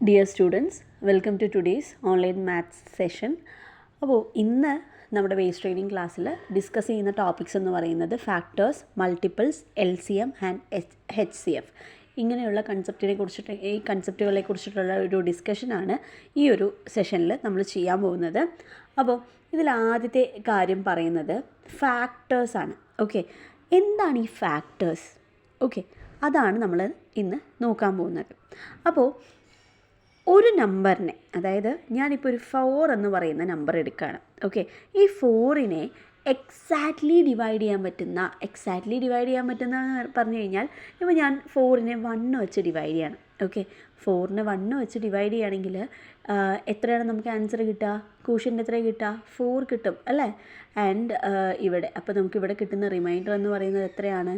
Dear students, welcome to today's online maths session. അപ്പോൾ ഇന്ന് നമ്മുടെ ബേസ് ട്രെയിനിങ് ക്ലാസ്സിൽ ഡിസ്കസ് ചെയ്യുന്ന ടോപ്പിക്സ് എന്ന് പറയുന്നത് factors, multiples, LCM and HCF ഇങ്ങനെയുള്ള കൺസെപ്റ്റുകളെ കുറിച്ചിട്ടുള്ള ഒരു ഡിസ്കഷനാണ് ഈ ഒരു സെഷനിൽ നമ്മൾ ചെയ്യാൻ പോകുന്നത്. അപ്പോൾ ഇതിൽ ആദ്യത്തെ കാര്യം പറയുന്നത് ഫാക്ടേഴ്സാണ്. ഓക്കെ, എന്താണ് ഈ ഫാക്ടേഴ്സ്? ഓക്കെ, അതാണ് നമ്മൾ ഇന്ന് നോക്കാൻ പോകുന്നത്. അപ്പോൾ ഒരു നമ്പറിനെ, അതായത് ഞാനിപ്പോൾ ഒരു 4 എന്ന് പറയുന്ന നമ്പർ എടുക്കുകയാണ്. ഓക്കെ, ഈ 4നെ എക്സാക്ട്ലി ഡിവൈഡ് ചെയ്യാൻ പറ്റുന്ന എന്ന് പറഞ്ഞു കഴിഞ്ഞാൽ ഇപ്പോൾ ഞാൻ 4നെ 1 വെച്ച് ഡിവൈഡ് ചെയ്യണം. ഓക്കെ, 4നെ 1 വെച്ച് ഡിവൈഡ് ചെയ്യുകയാണെങ്കിൽ എത്രയാണ് നമുക്ക് ആൻസർ കിട്ടുക? ക്വോഷ്യൻ്റ് എത്ര കിട്ടുക? 4 കിട്ടും അല്ലേ? ആൻഡ് ഇവിടെ അപ്പോൾ നമുക്കിവിടെ കിട്ടുന്ന റിമൈൻഡർ എന്ന് പറയുന്നത് എത്രയാണ്?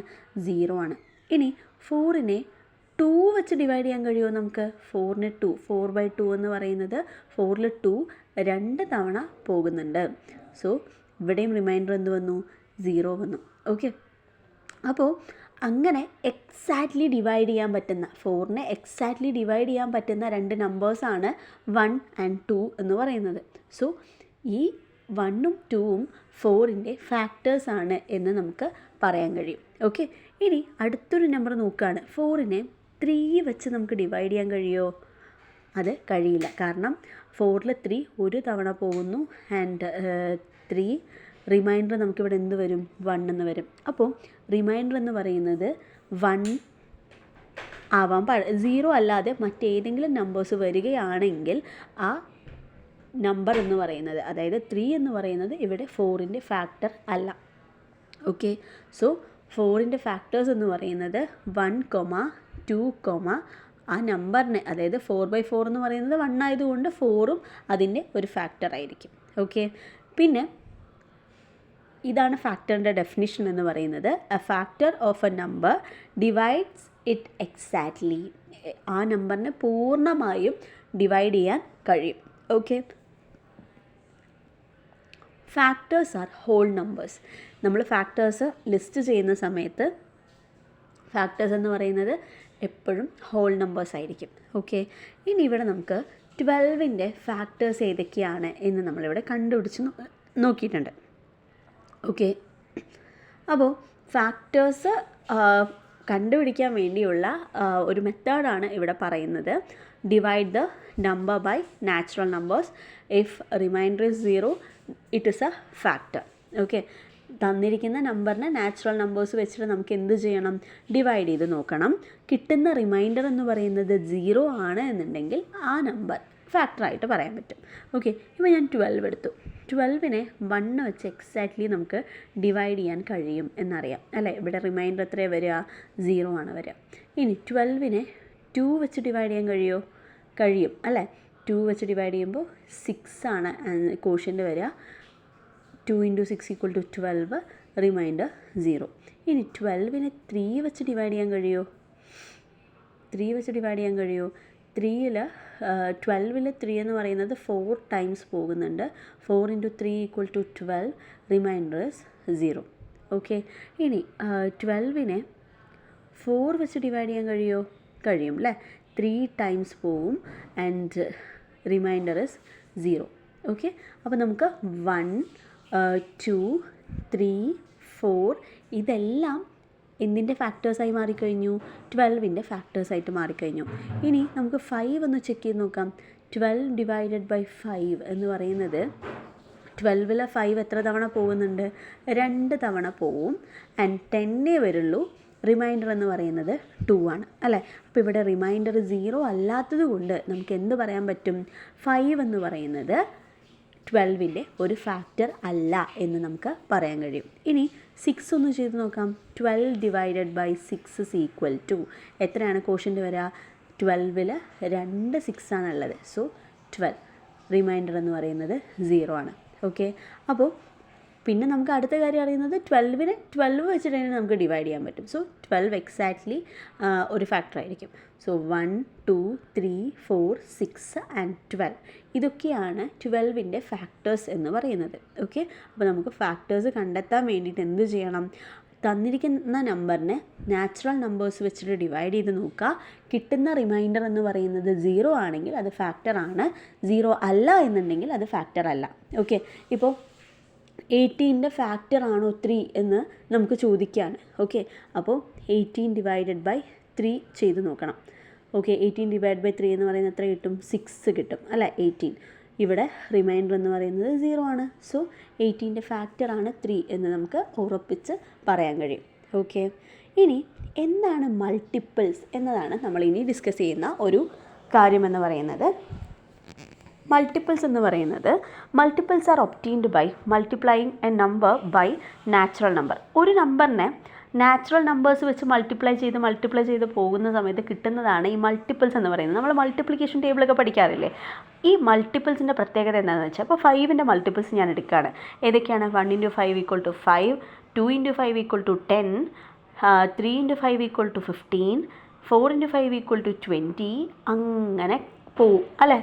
0 ആണ്. ഇനി 4നെ 2 വെച്ച് ഡിവൈഡ് ചെയ്യാൻ കഴിയുമോ നമുക്ക്? 4നെ 2, 4/2 എന്ന് പറയുന്നത് 4ൽ 2 2 തവണ പോകുന്നുണ്ട്. സോ ഇവിടെയും റിമൈൻഡർ എന്ത് വന്നു? 0 വന്നു. ഓക്കെ, അപ്പോൾ അങ്ങനെ എക്സാക്ട്ലി ഡിവൈഡ് ചെയ്യാൻ പറ്റുന്ന 4നെ എക്സാക്ട്ലി ഡിവൈഡ് ചെയ്യാൻ പറ്റുന്ന 2 നമ്പേഴ്സാണ് 1 ആൻഡ് 2 എന്ന് പറയുന്നത്. സോ ഈ 1ഉം 2ഉം 4ൻ്റെ ഫാക്ടേഴ്സാണ് എന്ന് നമുക്ക് പറയാൻ കഴിയും. ഓക്കെ, ഇനി അടുത്തൊരു നമ്പർ നോക്കുകയാണ്. 4നെ 3 വെച്ച് നമുക്ക് ഡിവൈഡ് ചെയ്യാൻ കഴിയുമോ? അത് കഴിയില്ല. കാരണം 4ൽ 3 ഒരു തവണ പോകുന്നു ആൻഡ് 3 റിമൈൻഡർ നമുക്കിവിടെ എന്ത് വരും? 1 എന്ന് വരും. അപ്പോൾ റിമൈൻഡർ എന്ന് പറയുന്നത് 1 ആവാൻ 0 അല്ലാതെ മറ്റേതെങ്കിലും നമ്പേഴ്സ് വരികയാണെങ്കിൽ ആ നമ്പർ എന്ന് പറയുന്നത്, അതായത് 3 എന്ന് പറയുന്നത് ഇവിടെ 4ൻ്റെ ഫാക്ടർ അല്ല. ഓക്കെ, സോ 4ൻ്റെ ഫാക്ടേഴ്സ് എന്ന് പറയുന്നത് 1, 2, ആ നമ്പറിനെ, അതായത് 4/4 എന്ന് പറയുന്നത് 1 ആയതുകൊണ്ട് 4ഉം അതിൻ്റെ ഒരു ഫാക്ടർ ആയിരിക്കും. ഓക്കെ, പിന്നെ ഇതാണ് ഫാക്ടറിൻ്റെ ഡെഫിനിഷൻ എന്ന് പറയുന്നത്. A factor of a number divides it exactly. ആ നമ്പറിനെ പൂർണ്ണമായും ഡിവൈഡ് ചെയ്യാൻ കഴിയും. Okay, factors are whole numbers. നമ്മൾ ഫാക്ടേഴ്സ് ലിസ്റ്റ് ചെയ്യുന്ന സമയത്ത് ഫാക്ടേഴ്സ് എന്ന് പറയുന്നത് എപ്പോഴും ഹോൾ നമ്പേഴ്സ് ആയിരിക്കും. ഓക്കെ, ഇനി ഇവിടെ നമുക്ക് 12ൻ്റെ ഫാക്ടേഴ്സ് ഏതൊക്കെയാണ് എന്ന് നമ്മളിവിടെ കണ്ടുപിടിച്ച് നോക്കിയിട്ടുണ്ട്. ഓക്കെ, അപ്പോൾ ഫാക്ടേഴ്സ് കണ്ടുപിടിക്കാൻ വേണ്ടിയുള്ള ഒരു മെത്തേഡാണ് ഇവിടെ പറയുന്നത്. Divide the number by natural numbers. If remainder is 0 it is a factor. Okay, തന്നിരിക്കുന്ന നമ്പറിനെ നാച്ചുറൽ നമ്പേഴ്സ് വെച്ചിട്ട് നമുക്ക് എന്ത് ചെയ്യണം? ഡിവൈഡ് ചെയ്ത് നോക്കണം. കിട്ടുന്ന റിമൈൻഡർ എന്ന് പറയുന്നത് 0 ആണ് എന്നുണ്ടെങ്കിൽ ആ നമ്പർ ഫാക്ടറായിട്ട് പറയാൻ പറ്റും. ഓക്കെ, ഇപ്പോൾ ഞാൻ 12 എടുത്തു. 12നെ 1 വെച്ച് എക്സാക്ട്ലി നമുക്ക് ഡിവൈഡ് ചെയ്യാൻ കഴിയും എന്നറിയാം അല്ലേ? ഇവിടെ റിമൈൻഡർ എത്രയാണ് വരിക? 0 ആണ് വരിക. ഇനി 12നെ 2 വെച്ച് ഡിവൈഡ് ചെയ്യാൻ കഴിയുമോ? കഴിയും അല്ലേ? 2 വെച്ച് ഡിവൈഡ് ചെയ്യുമ്പോൾ 6 ആണ് ക്വോഷ്യൻ്റ് വരിക. 2 × 6 = 12, റിമൈൻഡർ 0. ഇനി 12നെ 3 വെച്ച് ഡിവൈഡ് ചെയ്യാൻ കഴിയുമോ? 3 വെച്ച് ഡിവൈഡ് ചെയ്യാൻ കഴിയുമോ? 12ൽ 3 എന്ന് പറയുന്നത് 4 ടൈംസ് പോകുന്നുണ്ട്. 4 × 3 = 12, റിമൈൻഡർ 0. ഓക്കെ, ഇനി 12നെ 4 വെച്ച് ഡിവൈഡ് ചെയ്യാൻ കഴിയുമോ? കഴിയും അല്ലേ? 3 ടൈംസ് പോവും ആൻഡ് റിമൈൻഡർ 0. ഓക്കെ, അപ്പോൾ നമുക്ക് 1, 2, 3, 4 ഇതെല്ലാം എന്തിൻ്റെ ഫാക്ടേഴ്സായി മാറിക്കഴിഞ്ഞു? 12ൻ്റെ ഫാക്ടേഴ്സായിട്ട് മാറിക്കഴിഞ്ഞു. ഇനി നമുക്ക് 5 ഒന്ന് ചെക്ക് ചെയ്ത് നോക്കാം. 12 ഡിവൈഡഡ് ബൈ 5 എന്ന് പറയുന്നത് 12ൽ 5 എത്ര തവണ പോകുന്നുണ്ട്? 2 തവണ പോവും ആൻഡ് 10 വരുള്ളൂ. റിമൈൻഡർ എന്ന് പറയുന്നത് 2 ആണ് അല്ലേ? അപ്പോൾ ഇവിടെ റിമൈൻഡർ 0 അല്ലാത്തത് കൊണ്ട് നമുക്ക് എന്ത് പറയാൻ പറ്റും? 5 എന്ന് പറയുന്നത് 12ൻ്റെ ഒരു ഫാക്ടർ അല്ല എന്ന് നമുക്ക് പറയാൻ കഴിയും. ഇനി 6 ഒന്ന് ചെയ്ത് നോക്കാം. 12 ഡിവൈഡഡ് ബൈ 6 = എത്രയാണ് ക്വോഷ്യൻ്റ് വരിക? 12ൽ 2 6 ആണുള്ളത്. സോ 12. റിമൈൻഡർ എന്ന് പറയുന്നത് 0 ആണ്. ഓക്കെ, അപ്പോൾ പിന്നെ നമുക്ക് അടുത്ത കാര്യം അറിയുന്നത് 12നെ 12 വെച്ചിട്ട് തന്നെ നമുക്ക് ഡിവൈഡ് ചെയ്യാൻ പറ്റും. സോ 12 എക്സാക്ട്ലി ഒരു ഫാക്ടർ ആയിരിക്കും. സോ 1, 2, 3, 4, 6 ആൻഡ് 12 ഇതൊക്കെയാണ് 12ൻ്റെ ഫാക്ടേഴ്സ് എന്ന് പറയുന്നത്. ഓക്കെ, അപ്പോൾ നമുക്ക് ഫാക്ടേഴ്സ് കണ്ടെത്താൻ വേണ്ടിയിട്ട് എന്ത് ചെയ്യണം? തന്നിരിക്കുന്ന നമ്പറിനെ നാച്ചുറൽ നമ്പേഴ്സ് വെച്ചിട്ട് ഡിവൈഡ് ചെയ്ത് നോക്കുക. കിട്ടുന്ന റിമൈൻഡർ എന്ന് പറയുന്നത് 0 ആണെങ്കിൽ അത് ഫാക്ടർ ആണ്, 0 അല്ല എന്നുണ്ടെങ്കിൽ അത് ഫാക്ടർ അല്ല. ഓക്കെ, ഇപ്പോൾ 18ൻ്റെ ഫാക്ടർ ആണോ 3 എന്ന് നമുക്ക് ചോദിക്കുകയാണ്. ഓക്കെ, അപ്പോൾ 18 ഡിവൈഡഡ് ബൈ 3 ചെയ്ത് നോക്കണം. ഓക്കെ, 18 ഡിവൈഡ് ബൈ 3 എന്ന് പറയുന്നത് എത്ര കിട്ടും? 6 കിട്ടും അല്ലേ? 18 ഇവിടെ റിമൈൻഡർ എന്ന് പറയുന്നത് 0 ആണ്. സോ 18ൻ്റെ ഫാക്ടറാണ് 3 എന്ന് നമുക്ക് ഉറപ്പിച്ച് പറയാൻ കഴിയും. ഓക്കെ, ഇനി എന്താണ് മൾട്ടിപ്പിൾസ് എന്നതാണ് നമ്മൾ ഇനി ഡിസ്കസ് ചെയ്യുന്ന ഒരു കാര്യമെന്ന് പറയുന്നത്. മൾട്ടിപ്പിൾസ് എന്ന് പറയുന്നത് multiples are obtained by multiplying a number by natural number. ഒരു നമ്പറിനെ നാച്ചുറൽ നമ്പേഴ്സ് വെച്ച് മൾട്ടിപ്ലൈ ചെയ്ത് പോകുന്ന സമയത്ത് കിട്ടുന്നതാണ് ഈ മൾട്ടിപ്പിൾസ് എന്ന് പറയുന്നത്. നമ്മൾ മൾട്ടിപ്ലിക്കേഷൻ ടേബിളൊക്കെ പഠിക്കാറില്ലേ? ഈ മൾട്ടിപ്പിൾസിൻ്റെ പ്രത്യേകത എന്താണെന്ന് വെച്ചാൽ, അപ്പോൾ 5ൻ്റെ മൾട്ടിപ്പിൾസ് ഞാൻ എടുക്കുകയാണ്. ഏതൊക്കെയാണ്? 1 × 5 = 5, 2 × 5 = 10, 3 × 5 = 15, 4 × 5 = 20, അങ്ങനെ പോവും അല്ലേ?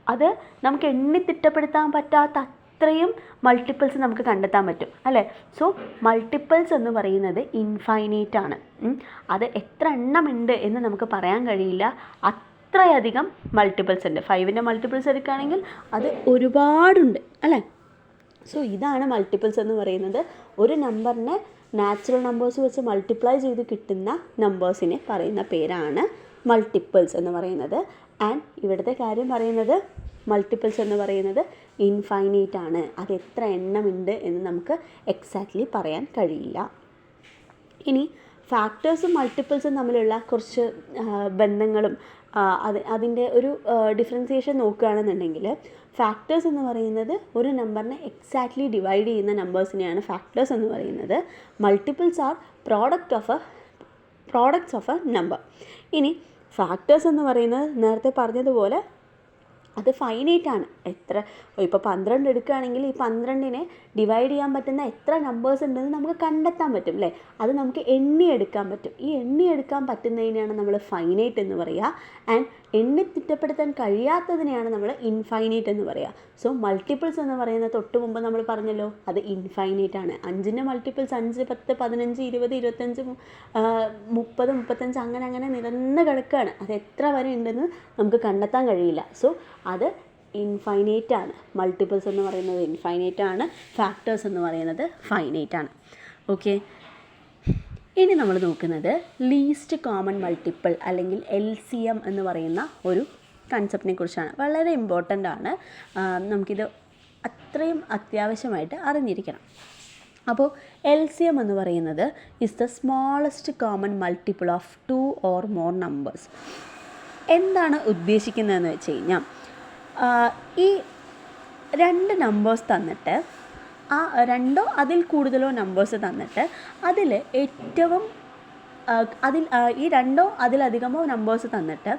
അത് നമുക്ക് എണ്ണിത്തിട്ടപ്പെടുത്താൻ പറ്റാത്ത അത്രയും മൾട്ടിപ്പിൾസ് നമുക്ക് കണ്ടെത്താൻ പറ്റും അല്ലേ? സോ മൾട്ടിപ്പിൾസ് എന്ന് പറയുന്നത് ഇൻഫൈനൈറ്റ് ആണ്. അത് എത്ര എണ്ണം ഉണ്ട് എന്ന് നമുക്ക് പറയാൻ കഴിയില്ല, അത്രയധികം മൾട്ടിപ്പിൾസ് ഉണ്ട്. 5ൻ്റെ മൾട്ടിപ്പിൾസ് എടുക്കുകയാണെങ്കിൽ അത് ഒരുപാടുണ്ട് അല്ലേ? സോ ഇതാണ് മൾട്ടിപ്പിൾസ് എന്ന് പറയുന്നത്. ഒരു നമ്പറിനെ നാച്ചുറൽ നമ്പേഴ്സ് വെച്ച് മൾട്ടിപ്ലൈ ചെയ്ത് കിട്ടുന്ന നമ്പേഴ്സിനെ പറയുന്ന പേരാണ് മൾട്ടിപ്പിൾസ് എന്ന് പറയുന്നത്. ആൻഡ് ഇവിടുത്തെ കാര്യം പറയുന്നത് മൾട്ടിപ്പിൾസ് എന്ന് പറയുന്നത് ഇൻഫൈനൈറ്റ് ആണ്. അത് എത്ര എണ്ണമുണ്ട് എന്ന് നമുക്ക് എക്സാക്ട്ലി പറയാൻ കഴിയില്ല. ഇനി ഫാക്ടേഴ്സും മൾട്ടിപ്പിൾസും തമ്മിലുള്ള കുറച്ച് ബന്ധങ്ങളും അതിൻ്റെ ഒരു ഡിഫറൻസിയേഷൻ നോക്കുകയാണെന്നുണ്ടെങ്കിൽ, ഫാക്ടേഴ്സ് എന്ന് പറയുന്നത് ഒരു നമ്പറിനെ എക്സാക്ട്ലി ഡിവൈഡ് ചെയ്യുന്ന നമ്പേഴ്സിനെയാണ് ഫാക്ടേഴ്സ് എന്ന് പറയുന്നത്. Multiples are products of a number. ഇനി ഫാക്ടേഴ്സ് എന്ന് പറയുന്നത് നേരത്തെ പറഞ്ഞതുപോലെ അത് ഫൈനൈറ്റ് ആണ്. ഇപ്പോൾ 12 എടുക്കുകയാണെങ്കിൽ ഈ 12നെ ഡിവൈഡ് ചെയ്യാൻ പറ്റുന്ന എത്ര നമ്പേഴ്സ് ഉണ്ടെന്ന് നമുക്ക് കണ്ടെത്താൻ പറ്റും അല്ലേ? അത് നമുക്ക് എണ്ണിയെടുക്കാൻ പറ്റും. ഈ എണ്ണിയെടുക്കാൻ പറ്റുന്നതിനെയാണ് നമ്മൾ ഫൈനൈറ്റ് എന്ന് പറയുക. ആൻഡ് എണ്ണിത്തിട്ടപ്പെടുത്താൻ കഴിയാത്തതിനെയാണ് നമ്മൾ ഇൻഫൈനൈറ്റ് എന്ന് പറയുക. സോ മൾട്ടിപ്പിൾസ് എന്ന് പറയുന്ന തൊട്ട് മുമ്പ് നമ്മൾ പറഞ്ഞല്ലോ, അത് ഇൻഫൈനൈറ്റ് ആണ്. 5ൻ്റെ മൾട്ടിപ്പിൾസ് 5, 10, 15, 20, 25, 30, 35 അങ്ങനെ നിരന്ന് കിടക്കുകയാണ്. അത് എത്ര വരെ ഉണ്ടെന്ന് നമുക്ക് കണ്ടെത്താൻ കഴിയില്ല. സോ അത് ഇൻഫൈനൈറ്റ് ആണ്. മൾട്ടിപ്പിൾസ് എന്ന് പറയുന്നത് ഇൻഫൈനൈറ്റ് ആണ്, ഫാക്ടേഴ്സ് എന്ന് പറയുന്നത് ഫൈനൈറ്റ് ആണ്. ഓക്കെ, ഇനി നമ്മൾ നോക്കുന്നത് ലീസ്റ്റ് കോമൺ മൾട്ടിപ്പിൾ അല്ലെങ്കിൽ LCM എന്ന് പറയുന്ന ഒരു കൺസെപ്റ്റിനെ കുറിച്ചാണ്. വളരെ ഇമ്പോർട്ടൻ്റ് ആണ്, നമുക്കിത് അത്രയും അത്യാവശ്യമായിട്ട് അറിഞ്ഞിരിക്കണം. അപ്പോൾ LCM എന്ന് പറയുന്നത് is the smallest common multiple of 2 or more numbers. എന്താണ് ഉദ്ദേശിക്കുന്നതെന്ന് വെച്ച് കഴിഞ്ഞാൽ, ഈ 2 നമ്പേഴ്സ് തന്നിട്ട്, ആ 2 അതിൽ കൂടുതലോ നമ്പേഴ്സ് തന്നിട്ട് അതിൽ ഏറ്റവും ഈ 2 അതിലധികമോ നമ്പേഴ്സ് തന്നിട്ട്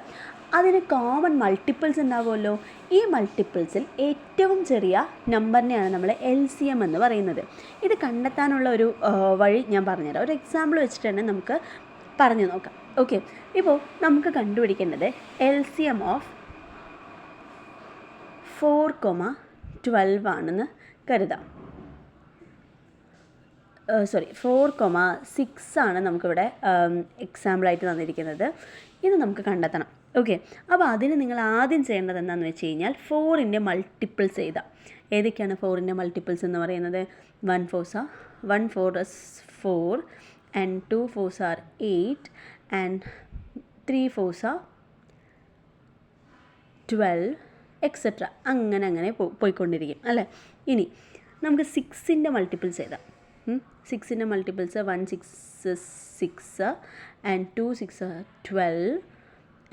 അതിന് കോമൺ മൾട്ടിപ്പിൾസ് ഉണ്ടാകുമല്ലോ. ഈ മൾട്ടിപ്പിൾസിൽ ഏറ്റവും ചെറിയ നമ്പറിനെയാണ് നമ്മൾ LCM എന്ന് പറയുന്നത്. ഇത് കണ്ടെത്താനുള്ള ഒരു വഴി ഞാൻ പറഞ്ഞുതരാം. ഒരു എക്സാമ്പിൾ വെച്ചിട്ട് തന്നെ നമുക്ക് പറഞ്ഞു നോക്കാം. ഓക്കെ, ഇപ്പോൾ നമുക്ക് കണ്ടുപിടിക്കേണ്ടത് LCM ഓഫ് 4,12 ആണെന്ന് കരുതാം. 4,6 ആണ് നമുക്കിവിടെ എക്സാമ്പിളായിട്ട് തന്നിരിക്കുന്നത്. ഇത് നമുക്ക് കണ്ടെത്തണം. ഓക്കെ, അപ്പോൾ അതിന് നിങ്ങൾ ആദ്യം ചെയ്യേണ്ടത് എന്താണെന്ന് വെച്ച് കഴിഞ്ഞാൽ 4ൻ്റെ മൾട്ടിപ്പിൾസ് എഴുതാം. ഏതൊക്കെയാണ് 4ൻ്റെ മൾട്ടിപ്പിൾസ് എന്ന് പറയുന്നത്? 1 4 is 4 and 2 4s are 8 and 3 4s are 12 etcetera. അങ്ങനെ പോയിക്കൊണ്ടിരിക്കും അല്ലേ? ഇനി നമുക്ക് 6ൻ്റെ മൾട്ടിപ്പിൾസ് എഴുതാം. 6ൻ്റെ multiples 1 6 is 6 and 2 6 are 12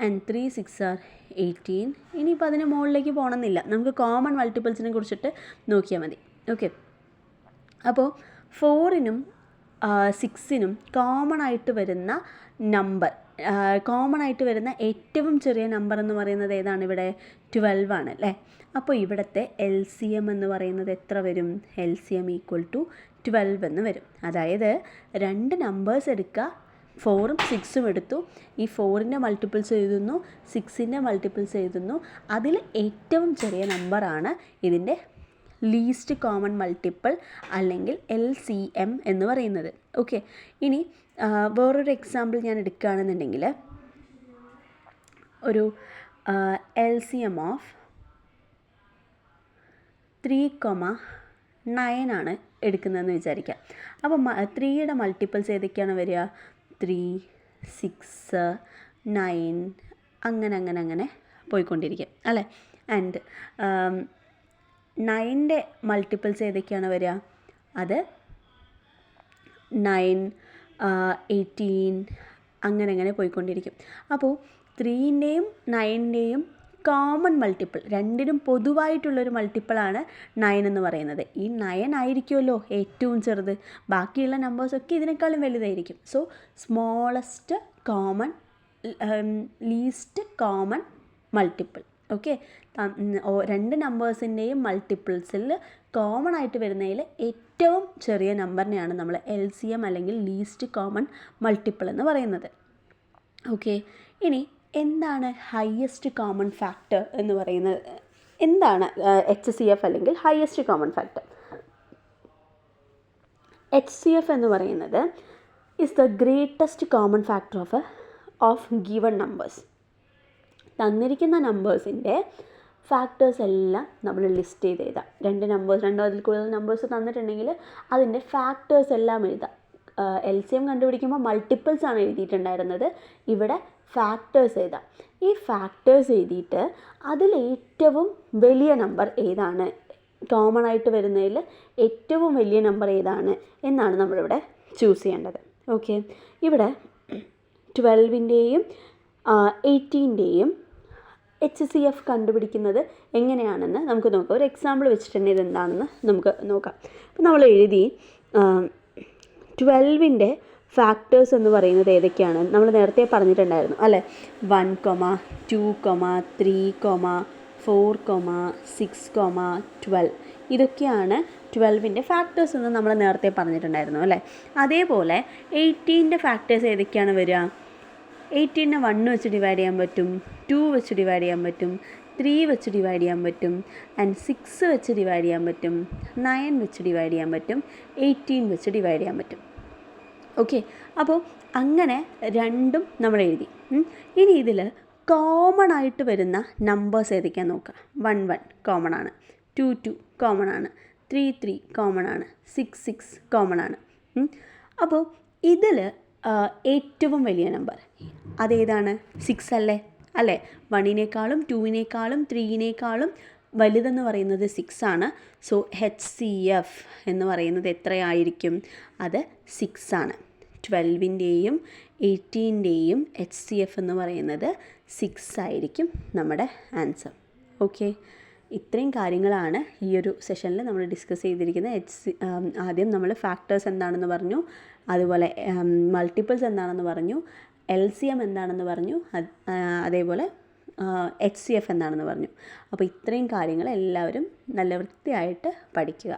and 3 6 are 18. ഇനിയിപ്പോൾ അതിന് മുകളിലേക്ക് പോകണമെന്നില്ല, നമുക്ക് കോമൺ മൾട്ടിപ്പിൾസിനെ കുറിച്ചിട്ട് നോക്കിയാൽ മതി. ഓക്കെ, അപ്പോൾ 4നും 6നും കോമൺ ആയിട്ട് വരുന്ന നമ്പർ, കോമൺ ആയിട്ട് വരുന്ന ഏറ്റവും ചെറിയ നമ്പർ എന്ന് പറയുന്നത് ഏതാണ്? ഇവിടെ 12 ആണ് അല്ലേ? അപ്പോൾ ഇവിടുത്തെ LCM എന്ന് പറയുന്നത് എത്ര വരും? LCM = 12 എന്ന് വരും. അതായത് 2 നമ്പേഴ്സ് എടുക്കുക, 4ഉം 6ഉം എടുത്തു. ഈ 4ൻ്റെ മൾട്ടിപ്പിൾസ് എഴുതുന്നു, 6ൻ്റെ മൾട്ടിപ്പിൾസ് എഴുതുന്നു. അതിൽ ഏറ്റവും ചെറിയ നമ്പറാണ് ഇതിൻ്റെ ലീസ്റ്റ് കോമൺ മൾട്ടിപ്പിൾ അല്ലെങ്കിൽ LCM എന്ന് പറയുന്നത്. ഓക്കെ, ഇനി വേറൊരു എക്സാമ്പിൾ ഞാൻ എടുക്കുകയാണെന്നുണ്ടെങ്കിൽ ഒരു LCM ഓഫ് 3,9 ആണ് എടുക്കുന്നതെന്ന് വിചാരിക്കാം. അപ്പോൾ 3യുടെ മൾട്ടിപ്പിൾസ് ഏതൊക്കെയാണ് വരിക? 3, 6, 9 അങ്ങനെ പോയിക്കൊണ്ടിരിക്കും അല്ലേ. ആൻഡ് 9ൻ്റെ മൾട്ടിപ്പിൾസ് ഏതൊക്കെയാണ് വരിക? അത് 9, 18 അങ്ങനെ പോയിക്കൊണ്ടിരിക്കും. അപ്പോൾ 3ൻ്റെയും 9ൻ്റെയും കോമൺ മൾട്ടിപ്പിൾ, രണ്ടിനും പൊതുവായിട്ടുള്ളൊരു മൾട്ടിപ്പിളാണ് 9 എന്ന് പറയുന്നത്. ഈ 9 ആയിരിക്കുമല്ലോ ഏറ്റവും ചെറുത്, ബാക്കിയുള്ള നമ്പേഴ്സൊക്കെ ഇതിനേക്കാളും വലുതായിരിക്കും. So smallest common least common multiple. Okay, രണ്ട് നമ്പേഴ്സിൻ്റെയും മൾട്ടിപ്പിൾസിൽ കോമൺ ആയിട്ട് വരുന്നതിൽ ഏറ്റവും ചെറിയ നമ്പറിനെയാണ് നമ്മൾ LCM അല്ലെങ്കിൽ ലീസ്റ്റ് കോമൺ മൾട്ടിപ്പിൾ എന്ന് പറയുന്നത്. ഓക്കെ, ഇനി എന്താണ് ഹയസ്റ്റ് കോമൺ ഫാക്ടർ എന്ന് പറയുന്നത്? എന്താണ് HCF അല്ലെങ്കിൽ ഹയസ്റ്റ് കോമൺ ഫാക്ടർ? HCF എന്ന് പറയുന്നത് is the greatest common factor of given numbers. തന്നിരിക്കുന്ന നമ്പേഴ്സിൻ്റെ ഫാക്ടേഴ്സ് എല്ലാം നമ്മൾ ലിസ്റ്റ് ചെയ്ത് എഴുതാം. രണ്ടോ അതിൽ കൂടുതൽ നമ്പേഴ്സ് തന്നിട്ടുണ്ടെങ്കിൽ അതിൻ്റെ ഫാക്ടേഴ്സ് എല്ലാം എഴുതാം. LCM കണ്ടുപിടിക്കുമ്പോൾ മൾട്ടിപ്പിൾസ് ആണ് എഴുതിയിട്ടുണ്ടായിരുന്നത്, ഇവിടെ ഫാക്ടേഴ്സ് എഴുതാം. ഈ ഫാക്ടേഴ്സ് എഴുതിയിട്ട് അതിൽ ഏറ്റവും വലിയ നമ്പർ ഏതാണ്, കോമൺ ആയിട്ട് വരുന്നതിൽ ഏറ്റവും വലിയ നമ്പർ ഏതാണ് എന്നാണ് നമ്മളിവിടെ ചൂസ് ചെയ്യേണ്ടത്. ഓക്കെ, ഇവിടെ 12ൻ്റെയും 18ൻ്റെയും HCF കണ്ടുപിടിക്കുന്നത് എങ്ങനെയാണെന്ന് നമുക്ക് നോക്കാം. ഒരു എക്സാമ്പിൾ വെച്ചിട്ടുണ്ടെങ്കിൽ ഇതെന്താണെന്ന് നമുക്ക് നോക്കാം. അപ്പോൾ നമ്മൾ എഴുതി 12ൻ്റെ ഫാക്ടേഴ്സ് എന്ന് പറയുന്നത് ഏതൊക്കെയാണ് നമ്മൾ നേരത്തെ പറഞ്ഞിട്ടുണ്ടായിരുന്നു അല്ലേ. 1, 2, 3, 4, 6, 12 ഇതൊക്കെയാണ് 12ൻ്റെ ഫാക്ടേഴ്സ് എന്ന് നമ്മൾ നേരത്തെ പറഞ്ഞിട്ടുണ്ടായിരുന്നു അല്ലേ. അതേപോലെ 18ൻ്റെ ഫാക്ടേഴ്സ് ഏതൊക്കെയാണ് വരിക? 18നെ 1 വെച്ച് ഡിവൈഡ് ചെയ്യാൻ പറ്റും, 2 വെച്ച് ഡിവൈഡ് ചെയ്യാൻ പറ്റും, 3 വെച്ച് ഡിവൈഡ് ചെയ്യാൻ പറ്റും, ആൻഡ് 6 വെച്ച് ഡിവൈഡ് ചെയ്യാൻ പറ്റും, 9 വെച്ച് ഡിവൈഡ് ചെയ്യാൻ പറ്റും, 18 വെച്ച് ഡിവൈഡ് ചെയ്യാൻ പറ്റും. ഓക്കെ, അപ്പോൾ അങ്ങനെ രണ്ടും നമ്മൾ എഴുതി. ഇനി ഇതിൽ കോമൺ ആയിട്ട് വരുന്ന നമ്പേഴ്സ് ഏതൊക്കെയാണെന്ന് നോക്കാം. 1, 1 കോമൺ ആണ്, 2, 2 കോമൺ ആണ്, 3, 3 കോമൺ ആണ്, 6, 6 കോമൺ ആണ്. അപ്പോൾ ഇതിൽ ഏറ്റവും വലിയ നമ്പർ അതേതാണ്? 6 അല്ലേ. 1നെക്കാളും 2നെക്കാളും 3നെക്കാളും വലുതെന്ന് പറയുന്നത് 6 ആണ്. സോ HCF എന്ന് പറയുന്നത് എത്രയായിരിക്കും? അത് 6 ആണ്. 12ൻ്റെയും 18ൻ്റെയും HCF എന്ന് പറയുന്നത് 6 ആയിരിക്കും നമ്മുടെ ആൻസർ. ഓക്കെ, ഇത്രയും കാര്യങ്ങളാണ് ഈ ഒരു സെഷനിൽ നമ്മൾ ഡിസ്കസ് ചെയ്തിരിക്കുന്നത്. ആദ്യം നമ്മൾ ഫാക്ടേഴ്സ് എന്താണെന്ന് പറഞ്ഞു, അതുപോലെ മൾട്ടിപ്പിൾസ് എന്താണെന്ന് പറഞ്ഞു, LCM എന്താണെന്ന് പറഞ്ഞു, അതേപോലെ HCF എന്താണെന്ന് പറഞ്ഞു. അപ്പോൾ ഇത്രയും കാര്യങ്ങൾ എല്ലാവരും നല്ല വൃത്തിയായിട്ട് പഠിക്കുക.